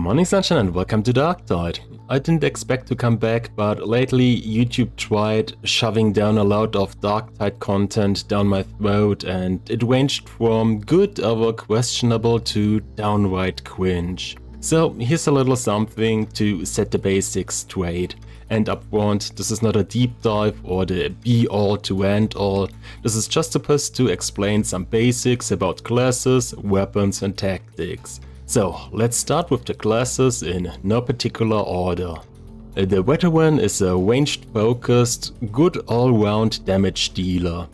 Morning sunshine and welcome to Darktide. I didn't expect to come back, but lately YouTube tried shoving down a lot of Darktide content down my throat and it ranged from good over questionable to downright cringe. So here's a little something to set the basics straight. And upfront, this is not a deep dive or the be-all to end-all. This is just supposed to explain some basics about classes, weapons and tactics. So let's start with the classes in no particular order. The veteran is a ranged focused, good all-round damage dealer.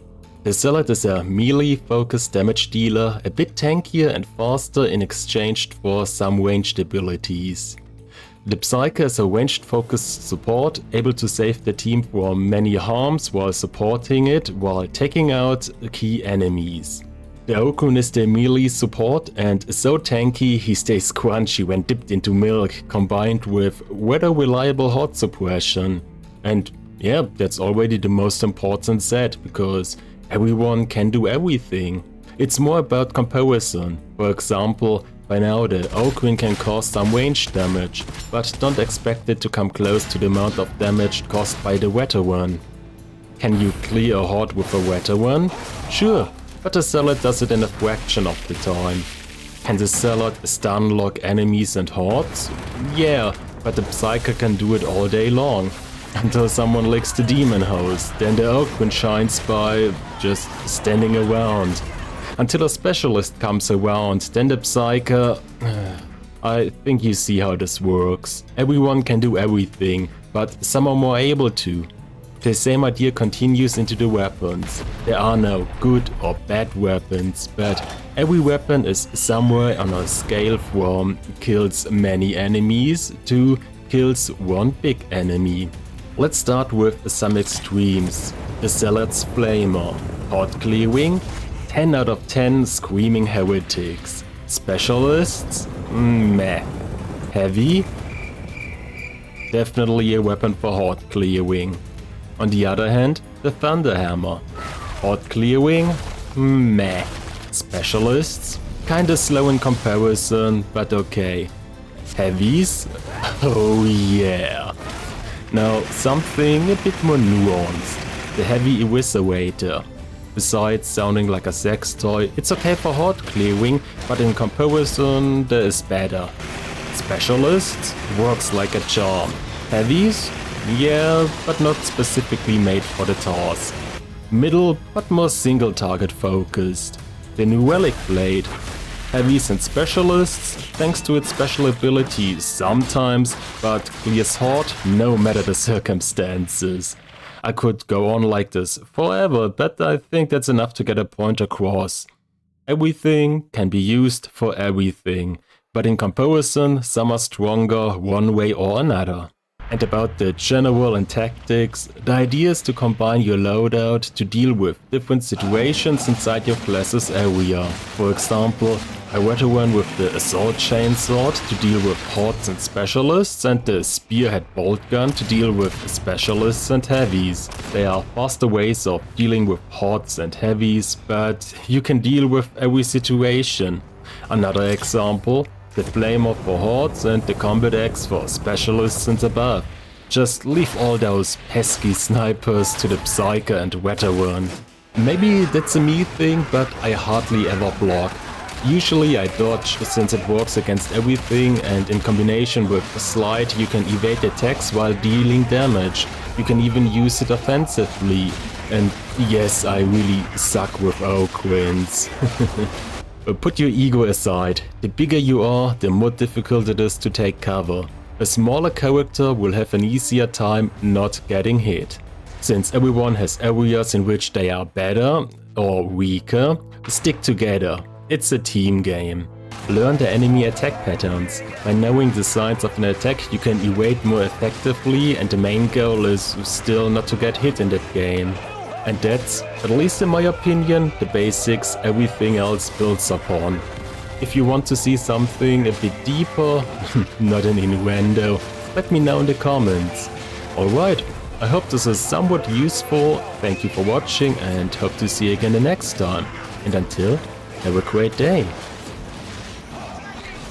The zealot is a melee focused damage dealer, a bit tankier and faster in exchange for some ranged abilities. The Psyker is a ranged focused support, able to save the team from many harms while supporting it while taking out key enemies. The Okun is the melee support and is so tanky he stays crunchy when dipped into milk, combined with rather reliable hot suppression. And yeah, that's already the most important set, because everyone can do everything. It's more about comparison. For example, by now the Okun can cause some range damage, but don't expect it to come close to the amount of damage caused by the veteran. Can you clear a horde with a veteran? Sure. But the Zealot does it in a fraction of the time. Can the Zealot stun lock enemies and hordes? Yeah, but the Psyker can do it all day long. Until someone licks the demon host, then the Okun shines by just standing around. Until a specialist comes around, then the Psyker... I think you see how this works. Everyone can do everything, but some are more able to. The same idea continues into the weapons. There are no good or bad weapons, but every weapon is somewhere on a scale from kills many enemies to kills one big enemy. Let's start with some extremes. The Zealot's Flamer. Horde clearing? 10 out of 10 screaming heretics. Specialists? Meh. Heavy? Definitely a weapon for horde clearing. On the other hand, the Thunderhammer. Horde clearing? Meh. Specialists? Kinda slow in comparison, but okay. Heavies? Oh yeah. Now something a bit more nuanced. The Heavy Eviscerator. Besides sounding like a sex toy, it's okay for horde clearing, but in comparison there is better. Specialists? Works like a charm. Heavies? Yeah, but not specifically made for the task. Middle, but more single target focused. The new Relic Blade. Heavies and specialists, thanks to its special abilities sometimes, but clears horde no matter the circumstances. I could go on like this forever, but I think that's enough to get a point across. Everything can be used for everything, but in comparison some are stronger one way or another. And about the general and tactics, the idea is to combine your loadout to deal with different situations inside your class's area. For example, a veteran with the assault chainsword to deal with hordes and specialists, and the spearhead bolt gun to deal with specialists and heavies. They are faster ways of dealing with hordes and heavies, but you can deal with every situation. Another example, the Flamer for hordes and the combat axe for specialists and above. Just leave all those pesky snipers to the Psyker and veteran. Maybe that's a me thing, but I hardly ever block. Usually I dodge since it works against everything, and in combination with a slide you can evade attacks while dealing damage. You can even use it offensively. And yes, I really suck with Oakwinds. But put your ego aside. The bigger you are, the more difficult it is to take cover. A smaller character will have an easier time not getting hit. Since everyone has areas in which they are better or weaker, stick together. It's a team game. Learn the enemy attack patterns. By knowing the signs of an attack you can evade more effectively, and the main goal is still not to get hit in that game. And that's, at least in my opinion, the basics everything else builds upon. If you want to see something a bit deeper, not an innuendo, let me know in the comments. Alright, I hope this is somewhat useful, thank you for watching and hope to see you again the next time. And until, have a great day.